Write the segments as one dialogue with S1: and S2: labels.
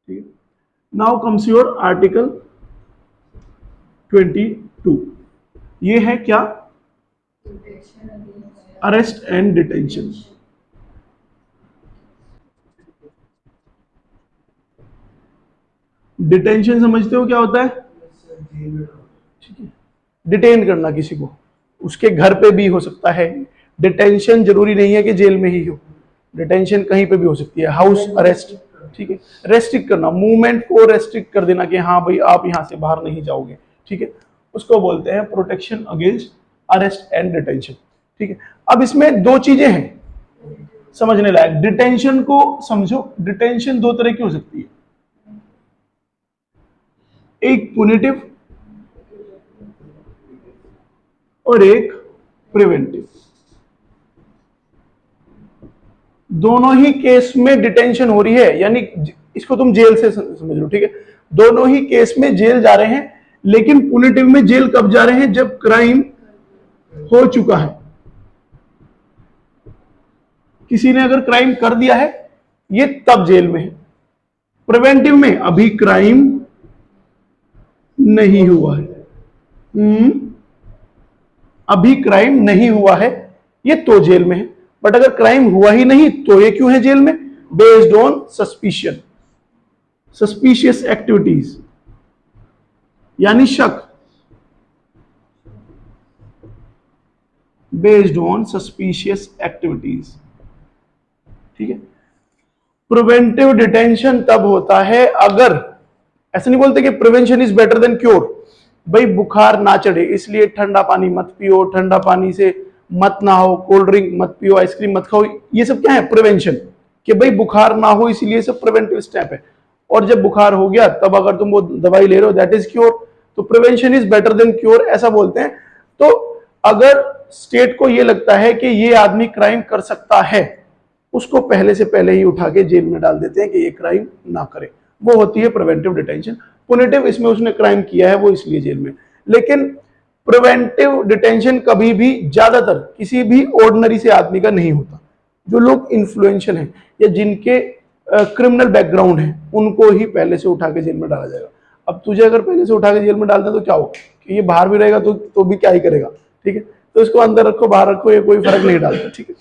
S1: ठीक है। Now comes your article 22। ये है क्या? Arrest and detention. डिटेंशन समझते हो क्या होता है? ठीक है, डिटेन करना किसी को, उसके घर पे भी हो सकता है। डिटेंशन जरूरी नहीं है कि जेल में ही हो, डिटेंशन कहीं पे भी हो सकती है, हाउस अरेस्ट। ठीक है, रेस्ट्रिक्ट करना, मूवमेंट को रेस्ट्रिक्ट कर देना कि हाँ भाई आप यहां से बाहर नहीं जाओगे। ठीक है, उसको बोलते हैं protection against arrest and detention. ठीक है, अब इसमें दो चीजें हैं समझने लायक। डिटेंशन को समझो, डिटेंशन दो तरह की हो सकती है, एक पुनिटिव और एक प्रिवेंटिव। दोनों ही केस में डिटेंशन हो रही है, यानी इसको तुम जेल से समझ लो। ठीक है, दोनों ही केस में जेल जा रहे हैं, लेकिन पुनिटिव में जेल कब जा रहे हैं? जब क्राइम हो चुका है, किसी ने अगर क्राइम कर दिया है ये तब जेल में है। प्रिवेंटिव में अभी क्राइम नहीं हुआ है, अभी क्राइम नहीं हुआ है, ये तो जेल में है। बट अगर क्राइम हुआ ही नहीं तो ये क्यों है जेल में? Based on suspicion, suspicious activities, यानी शक, बेस्ड ऑन सस्पिशियस एक्टिविटीज। ठीक है, प्रिवेंटिव डिटेंशन तब होता है अगर, ऐसे नहीं बोलते कि prevention is better than cure. भाई बुखार ना चढ़े इसलिए ठंडा पानी मत पियो, ठंडा पानी से मत नहाओ, कोल्ड ड्रिंक मत पियो, आइसक्रीम मत खाओ, ये सब क्या है? प्रिवेंशन। कि भाई बुखार ना हो इसलिए सब प्रिवेंटिव स्टेप है। और जब बुखार हो गया तब अगर तुम वो दवाई ले रहे हो, दैट इज क्योर। तो prevention is better than cure ऐसा बोलते हैं। तो अगर स्टेट को ये लगता है कि ये आदमी क्राइम कर सकता है, उसको पहले से पहले ही उठा के जेल में डाल देते हैं कि ये क्राइम ना करे, वो होती है प्रिवेंटिव डिटेंशन। पुनिटिव, इसमें उसने क्राइम किया है वो इसलिए जेल में। लेकिन प्रिवेंटिव डिटेंशन कभी भी ज्यादातर किसी भी ऑर्डिनरी से आदमी का नहीं होता। जो लोग इन्फ्लुएंशियल हैं या जिनके क्रिमिनल बैकग्राउंड है, उनको ही पहले से उठा के जेल में डाला जाएगा। अब तुझे अगर पहले से उठा के जेल में डालते तो क्या हो कि ये बाहर भी रहेगा तो भी क्या ही करेगा। ठीक है, तो इसको अंदर रखो बाहर रखो, ये कोई फर्क नहीं डालता। ठीक है,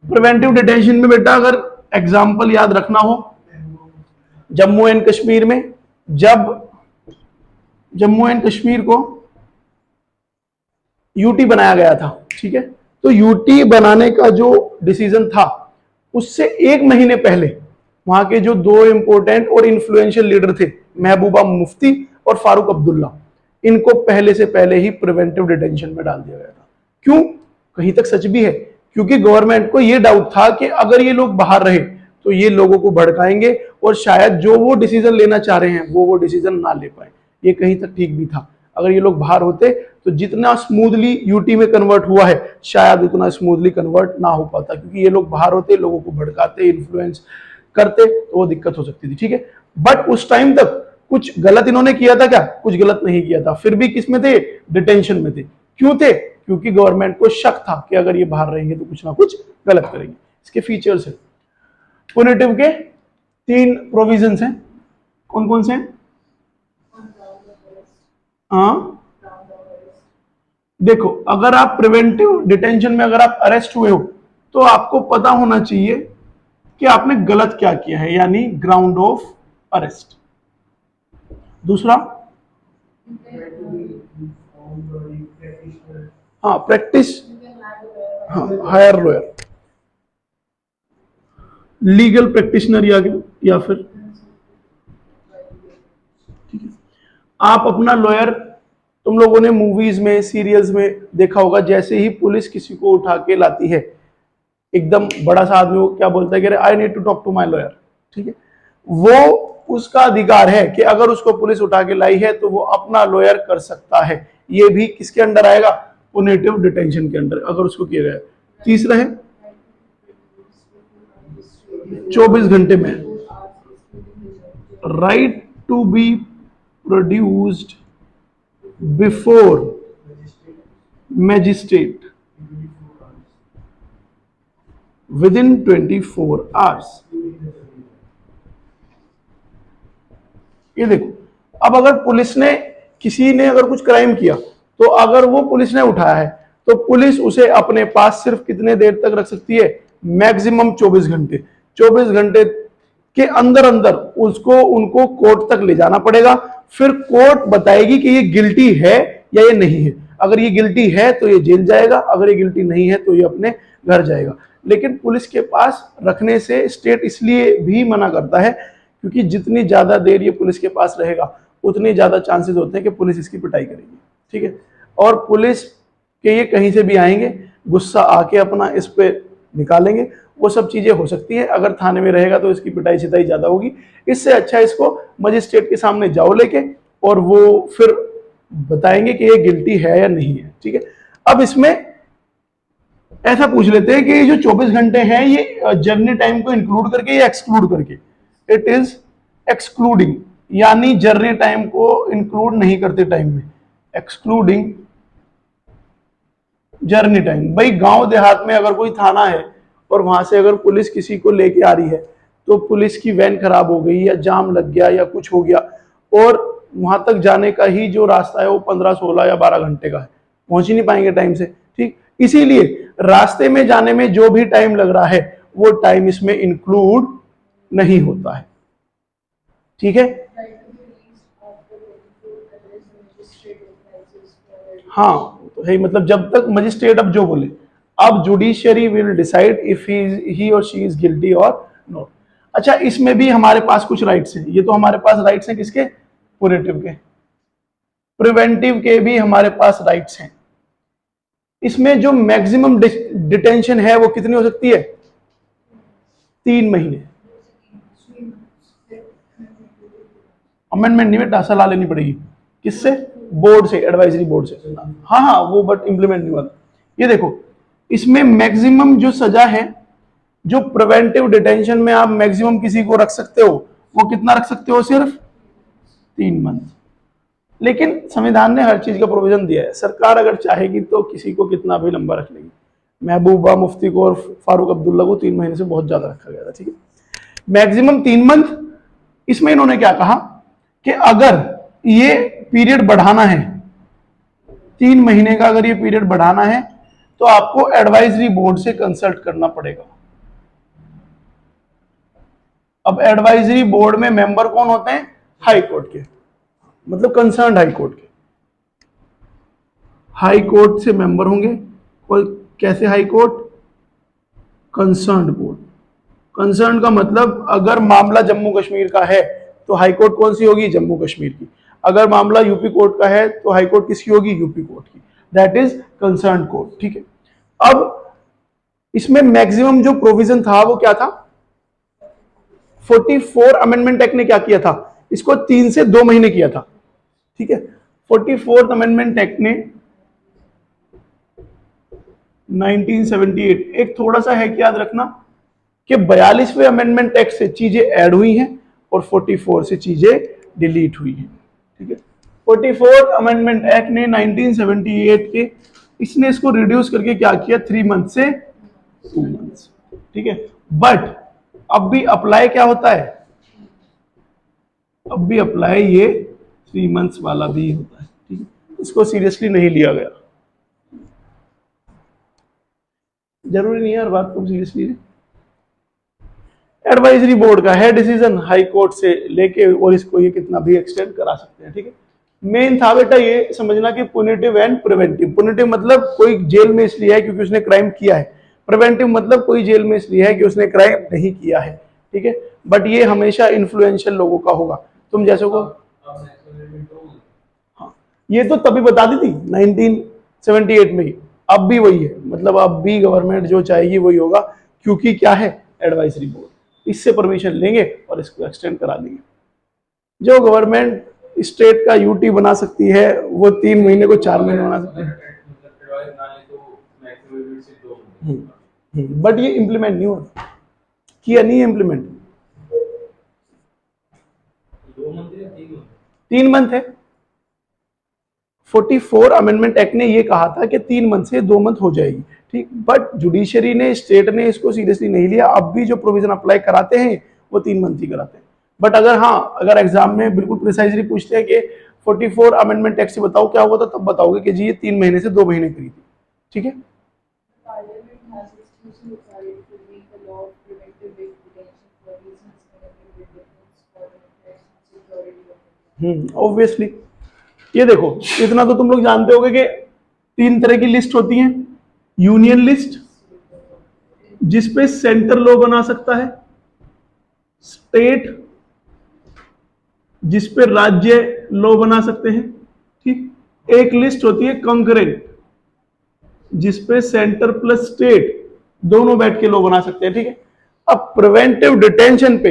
S1: प्रिवेंटिव डिटेंशन में बेटा अगर एग्जाम्पल याद रखना हो, जम्मू एंड कश्मीर में जब जम्मू एंड कश्मीर को यूटी बनाया गया था, ठीक है, तो यूटी बनाने का जो डिसीजन था उससे एक महीने पहले वहां के जो दो इंपॉर्टेंट और इन्फ्लुएंशियल लीडर थे, महबूबा मुफ्ती और फारूक अब्दुल्ला, इनको पहले से पहले ही प्रिवेंटिव डिटेंशन में डाल दिया गया था। क्यों? कहीं तक सच भी है, क्योंकि गवर्नमेंट को यह डाउट था कि अगर ये लोग बाहर रहे तो ये लोगों को भड़काएंगे और शायद जो वो डिसीजन लेना चाह रहे हैं वो डिसीजन ना ले पाए। ये कहीं तक ठीक भी था। अगर ये लोग बाहर होते तो जितना स्मूथली यूटी में कन्वर्ट हुआ है शायद उतना स्मूथली कन्वर्ट ना हो पाता, क्योंकि ये लोग बाहर होते, लोगों को भड़काते, इन्फ्लुएंस करते, तो वो दिक्कत हो सकती थी। ठीक है, बट उस टाइम तक कुछ गलत इन्होंने किया था क्या? कुछ गलत नहीं किया था, फिर भी किस में थे? डिटेंशन में थे। क्यों थे? क्योंकि गवर्नमेंट को शक था कि अगर ये बाहर रहेंगे तो कुछ ना कुछ गलत करेंगे। इसके फीचर्स है। पुनिटिव के 3 प्रोविजंस हैं, कौन कौन से हैं? हाँ, देखो अगर आप प्रिवेंटिव डिटेंशन में अगर आप अरेस्ट हुए हो तो आपको पता होना चाहिए कि आपने गलत क्या किया है, यानी ग्राउंड ऑफ अरेस्ट। दूसरा, हाँ प्रैक्टिस, हाँ हायर लॉयर, लीगल प्रैक्टिशनर या फिर आप अपना लॉयर, तुम लोगों ने मूवीज में सीरियल्स में देखा होगा, जैसे ही पुलिस किसी को उठा के लाती है, एकदम बड़ा सा आदमी, वो क्या बोलता है कि I need to talk to my lawyer. ठीक है, वो उसका अधिकार है कि अगर उसको पुलिस उठा के लाई है तो वो अपना लॉयर कर सकता है। ये भी किसके अंडर आएगा? पुनिटिव डिटेंशन के अंडर, अगर उसको किया गया। तीसरा है 24 घंटे में right to be produced before magistrate within 24 hours. ये देखो, अब अगर पुलिस ने, किसी ने अगर कुछ क्राइम किया तो अगर वो पुलिस ने उठाया है तो पुलिस उसे अपने पास सिर्फ कितने देर तक रख सकती है, मैक्सिमम 24 घंटे। 24 घंटे के अंदर अंदर उसको उनको कोर्ट तक ले जाना पड़ेगा, फिर कोर्ट बताएगी कि ये गिल्टी है या ये नहीं है। अगर ये गिल्टी है तो ये जेल जाएगा, अगर ये गिल्टी नहीं है तो ये अपने घर जाएगा। लेकिन पुलिस के पास रखने से स्टेट इसलिए भी मना करता है क्योंकि जितनी ज्यादा देर ये पुलिस के पास रहेगा उतने ज्यादा चांसेस होते हैं कि पुलिस इसकी पिटाई करेगी, ठीक है। और पुलिस के ये कहीं से भी आएंगे, गुस्सा आके अपना इस पे निकालेंगे, वो सब चीजें हो सकती है। अगर थाने में रहेगा तो इसकी पिटाई शिटाई ज्यादा होगी। इससे अच्छा इसको मजिस्ट्रेट के सामने जाओ लेके, और वो फिर बताएंगे कि ये गिल्टी है या नहीं है, ठीक है। अब इसमें ऐसा पूछ लेते हैं कि ये जो 24 घंटे हैं ये जर्नी टाइम को इंक्लूड करके या एक्सक्लूड करके। इट इज एक्सक्लूडिंग, यानी जर्नी टाइम को इंक्लूड नहीं करते टाइम में, एक्सक्लूडिंग जर्नी टाइम। भाई गांव देहात में अगर कोई थाना है और वहां से अगर पुलिस किसी को लेके आ रही है तो पुलिस की वैन खराब हो गई या जाम लग गया या कुछ हो गया और वहां तक जाने का ही जो रास्ता है वो 15, 16 या 12 घंटे का है, पहुंच ही नहीं पाएंगे टाइम से, ठीक। इसीलिए रास्ते में जाने में जो भी टाइम लग रहा है वो टाइम इसमें इंक्लूड नहीं होता है, ठीक है। हाँ तो है, मतलब जब तक मजिस्ट्रेट अब जो बोले, अब judiciary will decide if he और शी इज गिल्टी और नॉट। अच्छा, इसमें भी हमारे पास कुछ राइट्स हैं। ये तो हमारे पास राइट्स हैं किसके, पुनेटिव के। प्रिवेंटिव के भी हमारे पास राइट्स हैं। इसमें जो मैक्सिमम डिटेंशन है वो कितनी हो सकती है, 3 महीने। अमेंडमेंट नहीं बेटा, सलाह लेनी पड़ेगी किससे, बोर्ड से, एडवाइजरी बोर्ड से। हाँ वो बट इंप्लीमेंट नहीं हुआ। ये देखो, इसमें मैक्सिमम जो सजा है, जो प्रिवेंटिव डिटेंशन में आप मैक्सिमम किसी को रख सकते हो वो कितना रख सकते हो, सिर्फ 3 मंथ। लेकिन संविधान ने हर चीज का प्रोविजन दिया है, सरकार अगर चाहेगी तो किसी को कितना भी लंबा रख लेगी। महबूबा मुफ्ती को और फारूक अब्दुल्ला को 3 महीने से बहुत ज्यादा रखा गया था, ठीक है, मैक्सिमम 3 मंथ। इसमें इन्होंने क्या कहा कि अगर ये पीरियड बढ़ाना है, 3 महीने का अगर ये पीरियड बढ़ाना है तो आपको एडवाइजरी बोर्ड से कंसल्ट करना पड़ेगा। अब एडवाइजरी बोर्ड में मेंबर कौन होते हैं, हाई कोर्ट के, मतलब कंसर्न हाई कोर्ट के। हाई कोर्ट से मेंबर होंगे, कोई कैसे high court, concern board. Concern का मतलब अगर मामला जम्मू कश्मीर का है तो हाई कोर्ट कौन सी होगी, जम्मू कश्मीर की। अगर मामला यूपी कोर्ट का है तो हाई कोर्ट किसकी होगी, यूपी कोर्ट की। दैट इज कंसर्न कोर्ट, ठीक है। अब इसमें मैक्सिमम जो प्रोविजन था वो क्या था, 44 अमेंडमेंट एक्ट ने क्या किया था, इसको 3 से 2 महीने किया था, ठीक है। 44th अमेंडमेंट एक्ट ने 1978, एक थोड़ा सा है कि याद रखना कि 42वें अमेंडमेंट एक्ट से चीजें ऐड हुई हैं और 44 से चीजें डिलीट हुई हैं, ठीक है। 44th अमेंडमेंट एक्ट ने 1978 के, इसने इसको रिड्यूस करके क्या किया, 3 मंथ से 2 मंथ्स, ठीक है। बट अब भी अप्लाई क्या होता है, अब भी अप्लाई ये 3 मंथ्स वाला भी होता है, ठीक है। इसको सीरियसली नहीं लिया गया, जरूरी नहीं है हर बात को सीरियसली। एडवाइजरी बोर्ड का है डिसीजन, हाई कोर्ट से लेके और इसको ये कितना भी एक्सटेंड करा सकते हैं, ठीक है। मेन था बेटा ये समझना कि पुनिटिव एंड प्रिवेंटिव। पुनिटिव मतलब कोई जेल में इसलिए है क्योंकि उसने क्राइम किया है, प्रिवेंटिव मतलब कोई जेल में इसलिए है कि उसने क्राइम नहीं किया है, ठीक है। बट ये हमेशा इन्फ्लुएंशियल लोगों का होगा, तुम जैसे को। हाँ, ये तो तभी बता दी थी 1978 में ही, अब भी वही है, मतलब अब भी गवर्नमेंट जो चाहेगी वही होगा, क्योंकि क्या है, एडवाइजरी बोर्ड, इससे परमिशन लेंगे और इसको एक्सटेंड करा देंगे। जो गवर्नमेंट स्टेट का यूटी बना सकती है वो 3 महीने को 4 महीने बना सकती है। बट ये इम्प्लीमेंट नहीं होता, किया नहीं है इम्प्लीमेंट। 3 मंथ है। 44 अमेंडमेंट एक्ट ने ये कहा था कि 3 मंथ से 2 मंथ हो जाएगी, ठीक। बट जुडिशरी ने, स्टेट ने इसको सीरियसली नहीं लिया। अब भी जो प्रोविजन अप्लाई कराते हैं वो 3 मंथ ही कराते हैं। बट अगर हाँ, अगर एग्जाम में बिल्कुल प्रिसाइजली पूछते हैं कि 44 अमेंडमेंट एक्ट से बताओ क्या हुआ था, तब बताओगे कि जी ये 3 महीने से 2 महीने करी थी। ठीक है, ऑब्वियसली। ये देखो, इतना तो तुम लोग जानते होगे कि 3 तरह की लिस्ट होती है। यूनियन लिस्ट, जिसपे सेंटर लॉ बना सकता है, स्टेट, जिसपे राज्य लॉ बना सकते हैं, ठीक। एक लिस्ट होती है कंकरेंट, जिसपे सेंटर प्लस स्टेट दोनों बैठ के लॉ बना सकते हैं, ठीक है। अब प्रिवेंटिव डिटेंशन पे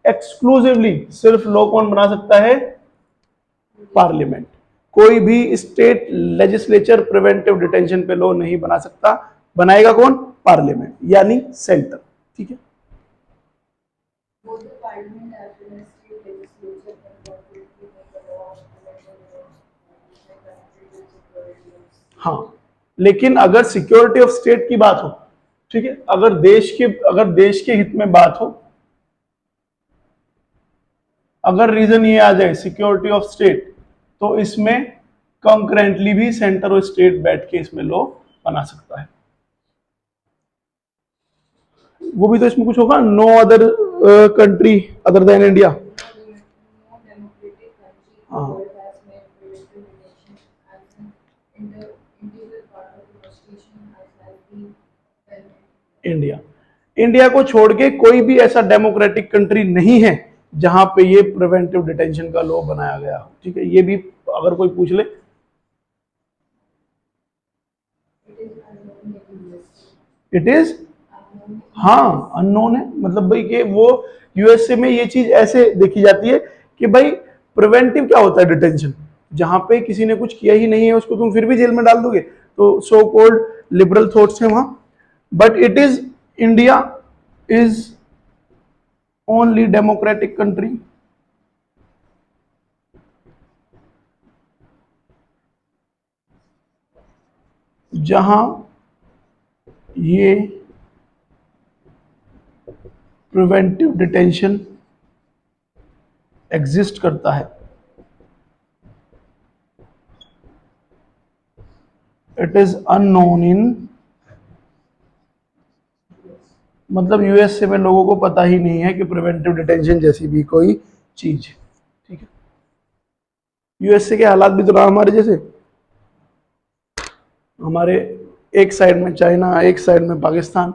S1: एक्सक्लूसिवली सिर्फ लॉ कौन बना सकता है? पार्लियामेंट। कोई भी स्टेट लेजिस्लेचर प्रिवेंटिव डिटेंशन पे लॉ नहीं बना सकता। बनाएगा कौन? पार्लियामेंट, यानी सेंटर, ठीक है। हाँ, लेकिन अगर सिक्योरिटी ऑफ स्टेट की बात हो, ठीक है, अगर देश के हित में बात हो, अगर रीजन ये आ जाए सिक्योरिटी ऑफ स्टेट, तो इसमें कंकरेंटली भी सेंटर और स्टेट बैठ के इसमें लॉ बना सकता है। वो भी तो इसमें कुछ होगा, no other country other than India. हाँ, इंडिया, इंडिया को छोड़ के कोई भी ऐसा डेमोक्रेटिक कंट्री नहीं है जहां पे ये प्रिवेंटिव डिटेंशन का लॉ बनाया गया हो, ठीक है। ये भी अगर कोई पूछ ले, इट इज, हाँ, अननोन है। मतलब भाई कि वो यूएसए में ये चीज ऐसे देखी जाती है कि भाई प्रिवेंटिव क्या होता है? डिटेंशन। जहां पे किसी ने कुछ किया ही नहीं है, उसको तुम फिर भी जेल में डाल दोगे, तो सो कॉल्ड लिबरल थॉट्स है वहां। But it is, India is only democratic country जहां ये प्रिवेंटिव डिटेंशन एग्जिस्ट करता है। इट इज अननोन इन, मतलब यूएसए में लोगों को पता ही नहीं है कि प्रिवेंटिव डिटेंशन जैसी भी कोई चीज, ठीक है। यूएसए के हालात भी तो ना हमारे जैसे, हमारे एक साइड में चाइना, एक साइड में पाकिस्तान,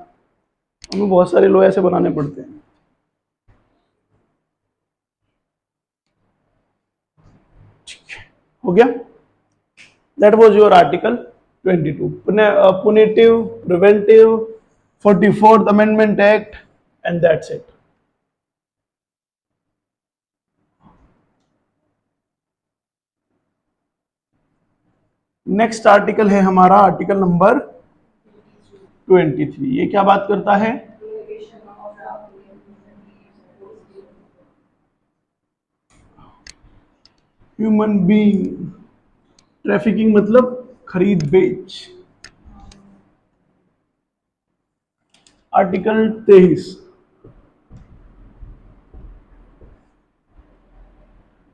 S1: हमें बहुत सारे लॉ ऐसे बनाने पड़ते हैं। ठीक है, हो गया। That was your article 22, पुनिटिव, preventive, 44th amendment act, and that's it. Next article है हमारा आर्टिकल नंबर 23। ये क्या बात करता है? ह्यूमन बीइंग ट्रैफिकिंग, मतलब खरीद बेच। आर्टिकल 23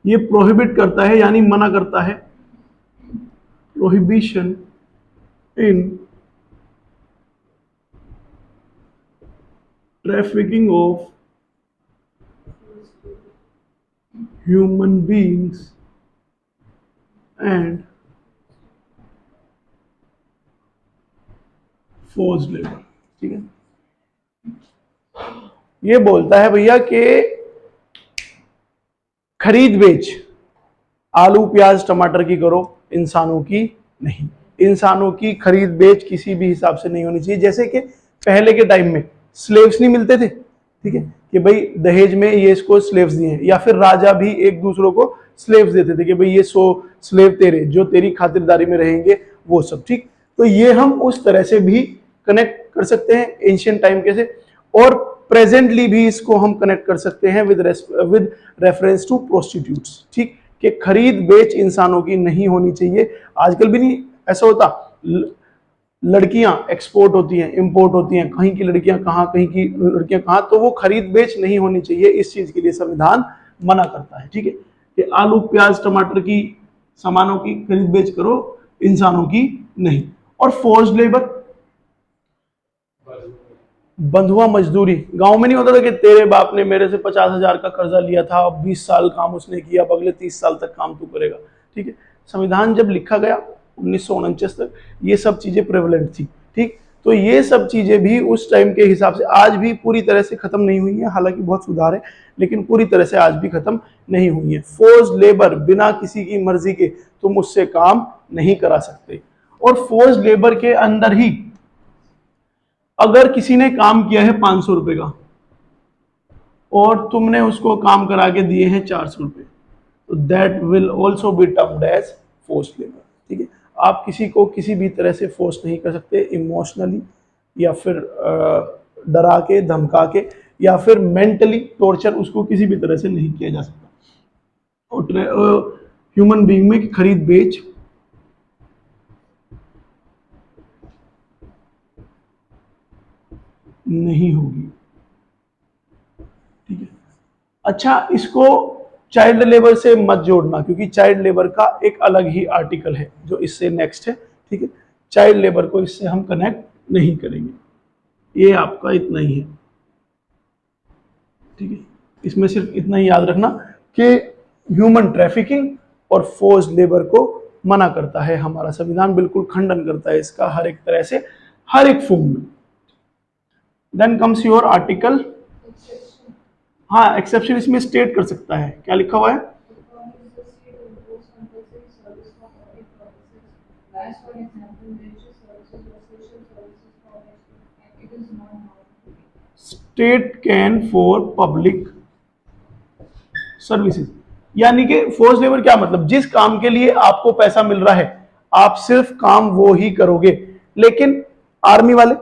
S1: ये प्रोहिबिट करता है, यानी मना करता है, prohibition in trafficking of human beings and forced labor, ठीक है। ये बोलता है भैया कि खरीद बेच आलू प्याज टमाटर की करो, इंसानों की नहीं। इंसानों की खरीद बेच किसी भी हिसाब से नहीं होनी चाहिए। जैसे कि पहले के टाइम में स्लेव्स नहीं मिलते थे, ठीक है, कि भाई दहेज में ये इसको स्लेव्स दिए, या फिर राजा भी एक दूसरों को स्लेव्स देते थे कि भाई ये 100 स्लेव तेरे, जो तेरी खातिरदारी में रहेंगे, वो सब, ठीक। तो ये हम उस तरह से भी कनेक्ट कर सकते हैं एंशियंट टाइम के से, और प्रेजेंटली भी इसको हम कनेक्ट कर सकते हैं विद रेफरेंस टू प्रोस्टिट्यूट्स, ठीक, कि खरीद बेच इंसानों की नहीं होनी चाहिए। आजकल भी नहीं ऐसा होता, लड़कियां एक्सपोर्ट होती हैं, इंपोर्ट होती हैं, कहीं की लड़कियां कहां, कहीं की लड़कियां कहां, तो वो खरीद बेच नहीं होनी चाहिए। इस चीज के लिए संविधान मना करता है। ठीक है, कि आलू प्याज टमाटर की सामानों की खरीद बेच करो, इंसानों की नहीं। और फोर्स्ड लेबर, बंधुआ मजदूरी, गांव में नहीं होता था कि तेरे बाप ने मेरे से 50,000 का कर्जा लिया था, अब 20 साल काम उसने किया, अब अगले 30 साल तक काम तू करेगा। ठीक है, संविधान जब लिखा गया 1949 तक ये सब चीजें प्रेवलेंट थी। ठीक, तो ये सब चीजें भी उस टाइम के हिसाब से आज भी पूरी तरह से खत्म नहीं हुई है, हालांकि बहुत सुधार है, लेकिन पूरी तरह से आज भी खत्म नहीं हुई है। फोर्स लेबर, बिना किसी की मर्जी के तुम उससे काम नहीं करा सकते। और फोर्स लेबर के अंदर ही अगर किसी ने काम किया है 500 रुपए का और तुमने उसको काम करा के दिए हैं 400 रुपए, तो that will also be termed as force labour. ठीक है, आप किसी को किसी भी तरह से फोर्स नहीं कर सकते, इमोशनली या फिर डरा के धमका के या फिर मेंटली टॉर्चर उसको किसी भी तरह से नहीं किया जा सकता। और ह्यूमन बीइंग में खरीद बेच नहीं होगी। ठीक है, अच्छा, इसको चाइल्ड लेबर से मत जोड़ना, क्योंकि चाइल्ड लेबर का एक अलग ही आर्टिकल है जो इससे नेक्स्ट है। ठीक है, चाइल्ड लेबर को इससे हम कनेक्ट नहीं करेंगे, ये आपका इतना ही है। ठीक है, इसमें सिर्फ इतना ही याद रखना कि ह्यूमन ट्रैफिकिंग और फोर्स लेबर को मना करता है हमारा संविधान, बिल्कुल खंडन करता है इसका हर एक तरह से, हर एक फॉर्म में। देन कम्स योर आर्टिकल, हाँ एक्सेप्शन इसमें स्टेट कर सकता है, क्या लिखा हुआ है? State can for public services, यानी कि फोर्स लेबर क्या मतलब, जिस काम के लिए आपको पैसा मिल रहा है आप सिर्फ काम वो ही करोगे। लेकिन आर्मी वाले,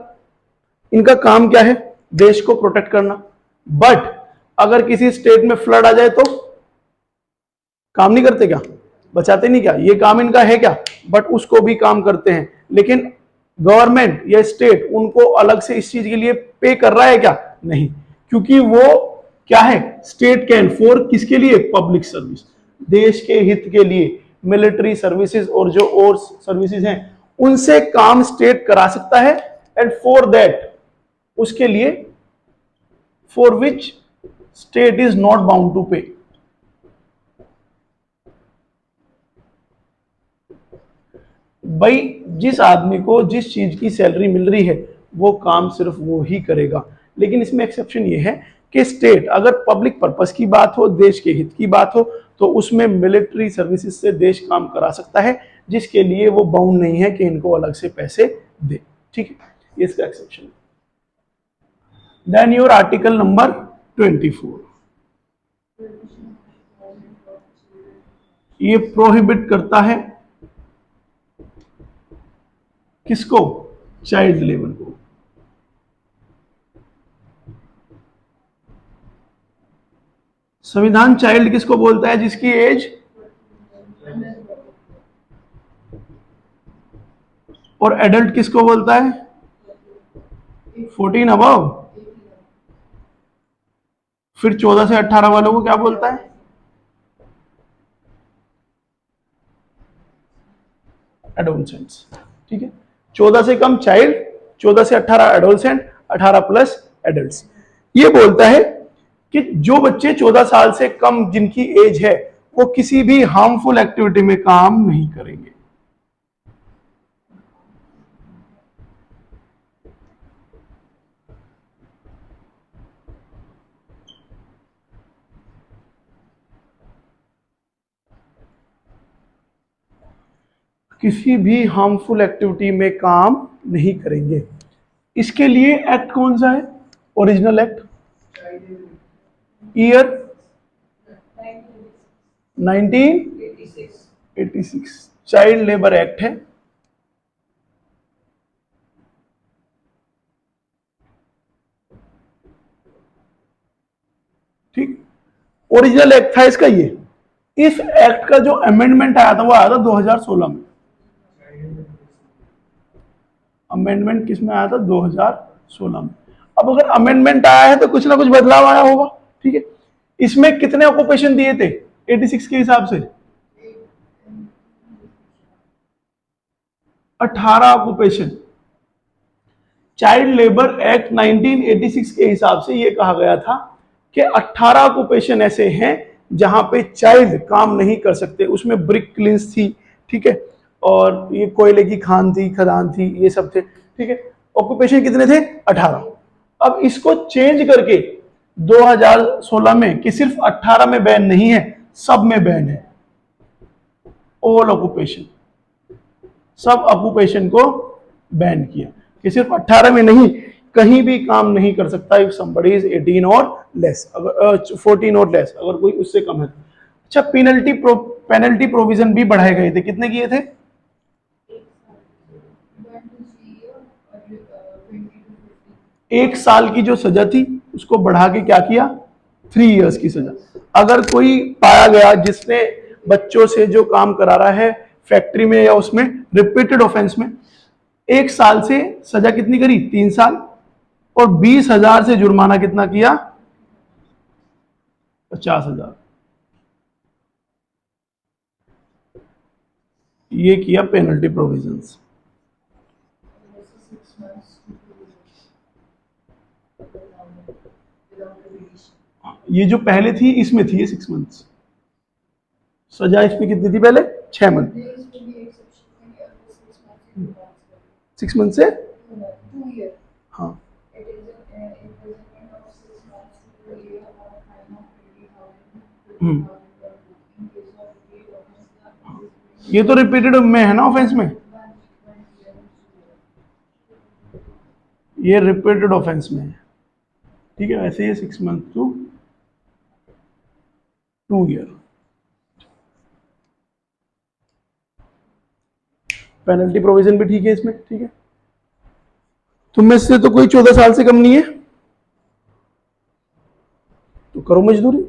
S1: इनका काम क्या है? देश को प्रोटेक्ट करना। बट अगर किसी स्टेट में फ्लड आ जाए तो काम नहीं करते क्या? बचाते नहीं क्या? ये काम इनका है क्या? बट उसको भी काम करते हैं। लेकिन गवर्नमेंट या स्टेट उनको अलग से इस चीज के लिए पे कर रहा है क्या? नहीं, क्योंकि वो क्या है? स्टेट कैन फॉर किसके लिए? पब्लिक सर्विस, देश के हित के लिए। मिलिट्री सर्विसेज और जो और सर्विसेज हैं उनसे काम स्टेट करा सकता है, एंड फॉर दैट, उसके लिए, for which state is not bound to pay. भाई जिस आदमी को जिस चीज की सैलरी मिल रही है वो काम सिर्फ वो ही करेगा। लेकिन इसमें एक्सेप्शन ये है कि स्टेट अगर पब्लिक पर्पस की बात हो, देश के हित की बात हो, तो उसमें मिलिट्री सर्विसेज से देश काम करा सकता है, जिसके लिए वो बाउंड नहीं है कि इनको अलग से पैसे दे। ठीक है, ये इसका एक्सेप्शन है। देन योर आर्टिकल नंबर 24, ये प्रोहिबिट करता है किसको? चाइल्ड लेबर को। संविधान चाइल्ड किसको बोलता है? जिसकी एज, और एडल्ट किसको बोलता है? 14 अबव। फिर 14 से 18 वालों को क्या बोलता है? एडोलसेंट्स। ठीक है, 14 से कम चाइल्ड, 14 से 18 एडोलसेंट, 18 प्लस एडल्ट्स। ये बोलता है कि जो बच्चे 14 साल से कम जिनकी एज है वो किसी भी हार्मफुल एक्टिविटी में काम नहीं करेंगे। किसी भी हार्मफुल एक्टिविटी में काम नहीं करेंगे। इसके लिए एक्ट कौन सा है? Original act year 1986, child labour act है। ठीक, ओरिजिनल एक्ट था इसका ये। इस एक्ट का जो अमेंडमेंट आया था वो आया था 2016 में। अमेंडमेंट किस में आया था? 2016 में। अब अगर अमेंडमेंट आया है तो कुछ ना कुछ बदलाव आया होगा। ठीक है, इसमें कितने ऑक्यूपेशन दिए थे 86 के हिसाब से? 18 ऑक्यूपेशन। चाइल्ड लेबर एक्ट 1986 के हिसाब से ये कहा गया था कि 18 ऑक्यूपेशन ऐसे हैं जहां पे चाइल्ड काम नहीं कर सकते। उसमें ब्रिक क्लिंस थी, ठीक है, और ये कोयले की खान थी, खदान थी, ये सब थे, ठीक है। ऑक्यूपेशन कितने थे? 18। अब इसको चेंज करके 2016 में कि सिर्फ 18 में बैन नहीं है, सब में बैन है। ऑल ऑक्यूपेशन, सब ऑक्यूपेशन को बैन किया कि सिर्फ 18 में नहीं, कहीं भी काम नहीं कर सकता इफ somebody is 18 और लेस, अगर 14 और लेस, अगर कोई उससे कम है। अच्छा, पेनल्टी प्रोविजन भी बढ़ाए गए थे। कितने किए थे? 1 साल की जो सजा थी उसको बढ़ा के क्या किया? 3 इयर्स की सजा। अगर कोई पाया गया जिसने बच्चों से जो काम करा रहा है फैक्ट्री में या उसमें रिपीटेड ऑफेंस में, 1 साल से सजा कितनी करी? 3 साल, और 20,000 से जुर्माना कितना किया? 50,000। ये किया पेनल्टी प्रोविजंस। ये जो पहले थी इसमें थी 6 मंथ्स सजा। इसमें कितनी थी पहले? 6 मंथ। 6 मंथ से हाँ, ये तो रिपीटेड में है ना ऑफेंस में, ये रिपीटेड ऑफेंस में है, ठीक है। वैसे ये 6 month to 2 year. Penalty provision भी ठीक है इसमें, ठीक है। तुम में से तो कोई 14 साल से कम नहीं है तो करो मजदूरी।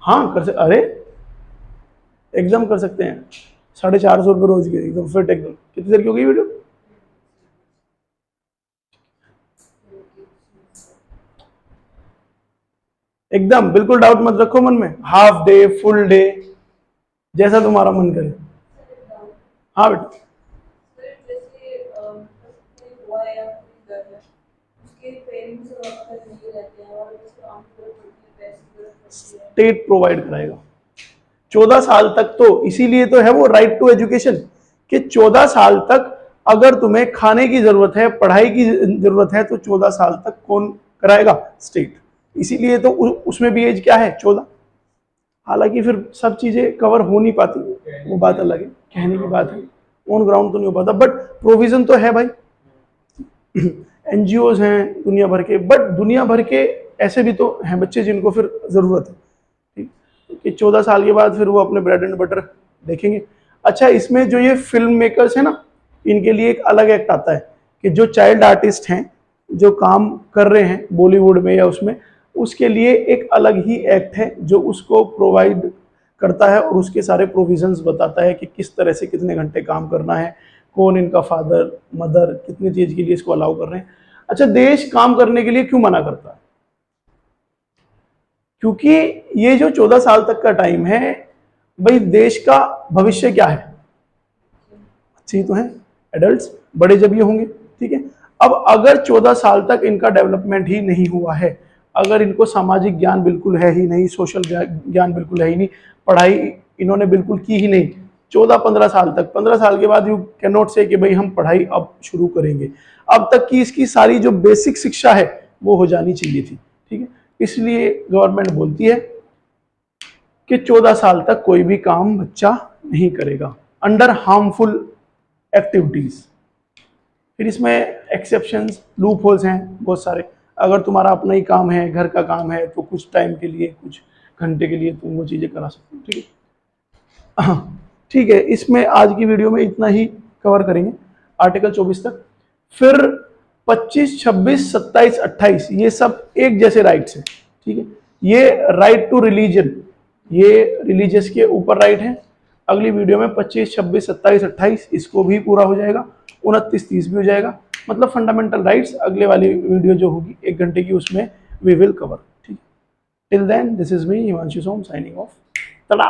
S1: हाँ कर सकते, अरे एकदम कर सकते हैं। 450 रुपये रोज के, एकदम फिट, एकदम। कितनी देर की हो गई वीडियो? एकदम बिल्कुल डाउट मत रखो मन में, हाफ डे, फुल डे, जैसा तुम्हारा मन करे। हाँ बेटा, स्टेट प्रोवाइड कराएगा 14 साल तक। तो इसीलिए तो है वो राइट टू एजुकेशन, कि 14 साल तक अगर तुम्हें खाने की जरूरत है, पढ़ाई की जरूरत है, तो 14 साल तक कौन कराएगा? स्टेट। इसीलिए तो उसमें भी एज क्या है? 14। हालांकि फिर सब चीजें कवर हो नहीं पाती, वो बात अलग है, कहने की बात है, ऑन ग्राउंड तो नहीं हो पाता, बट प्रोविजन तो है भाई। एनजीओज हैं दुनिया भर के, बट दुनिया भर के ऐसे भी तो हैं बच्चे जिनको फिर जरूरत है, ठीक, कि 14 साल के बाद फिर वो अपने ब्रेड एंड बटर देखेंगे। अच्छा, इसमें जो ये फिल्म मेकर्स है ना, इनके लिए एक अलग एक्ट आता है कि जो चाइल्ड आर्टिस्ट हैं, जो काम कर रहे हैं बॉलीवुड में या उसमें, उसके लिए एक अलग ही एक्ट है जो उसको प्रोवाइड करता है और उसके सारे प्रोविजंस बताता है कि किस तरह से कितने घंटे काम करना है, कौन इनका फादर मदर कितनी चीज के लिए इसको अलाउ कर रहे हैं। अच्छा, देश काम करने के लिए क्यों मना करता है? क्योंकि ये जो 14 साल तक का टाइम है भाई, देश का भविष्य क्या है? अच्छी तो है एडल्ट्स, बड़े जब ये होंगे, ठीक है। अब अगर 14 साल तक इनका डेवलपमेंट ही नहीं हुआ है, अगर इनको सामाजिक ज्ञान बिल्कुल है ही नहीं, सोशल ज्ञान बिल्कुल है ही नहीं, पढ़ाई इन्होंने बिल्कुल की ही नहीं 14-15 साल तक, 15 साल के बाद यू कैन नॉट से कि भाई हम पढ़ाई अब शुरू करेंगे। अब तक की इसकी सारी जो बेसिक शिक्षा है वो हो जानी चाहिए थी, ठीक है। इसलिए गवर्नमेंट बोलती है कि 14 साल तक कोई भी काम बच्चा नहीं करेगा अंडर हार्मफुल एक्टिविटीज। फिर इसमें एक्सेप्शंस, लूप होल्स हैं बहुत सारे। अगर तुम्हारा अपना ही काम है, घर का काम है, तो कुछ टाइम के लिए, कुछ घंटे के लिए तुम वो चीजें करा सकते हो, ठीक है। हाँ ठीक है, इसमें आज की वीडियो में इतना ही कवर करेंगे, आर्टिकल 24 तक। फिर 25, 26, 27, 28 ये सब एक जैसे राइट्स हैं, ठीक है। ये राइट टू रिलीजन, ये रिलीजियस के ऊपर राइट है। अगली वीडियो में 25, 26, 27, 28 इसको भी पूरा हो जाएगा, 29, 30 भी हो जाएगा। मतलब फंडामेंटल राइट्स अगले वाली वीडियो जो होगी 1 घंटे की उसमें वी विल कवर। ठीक, till then this is me Himanshu Som signing off. तड़ा।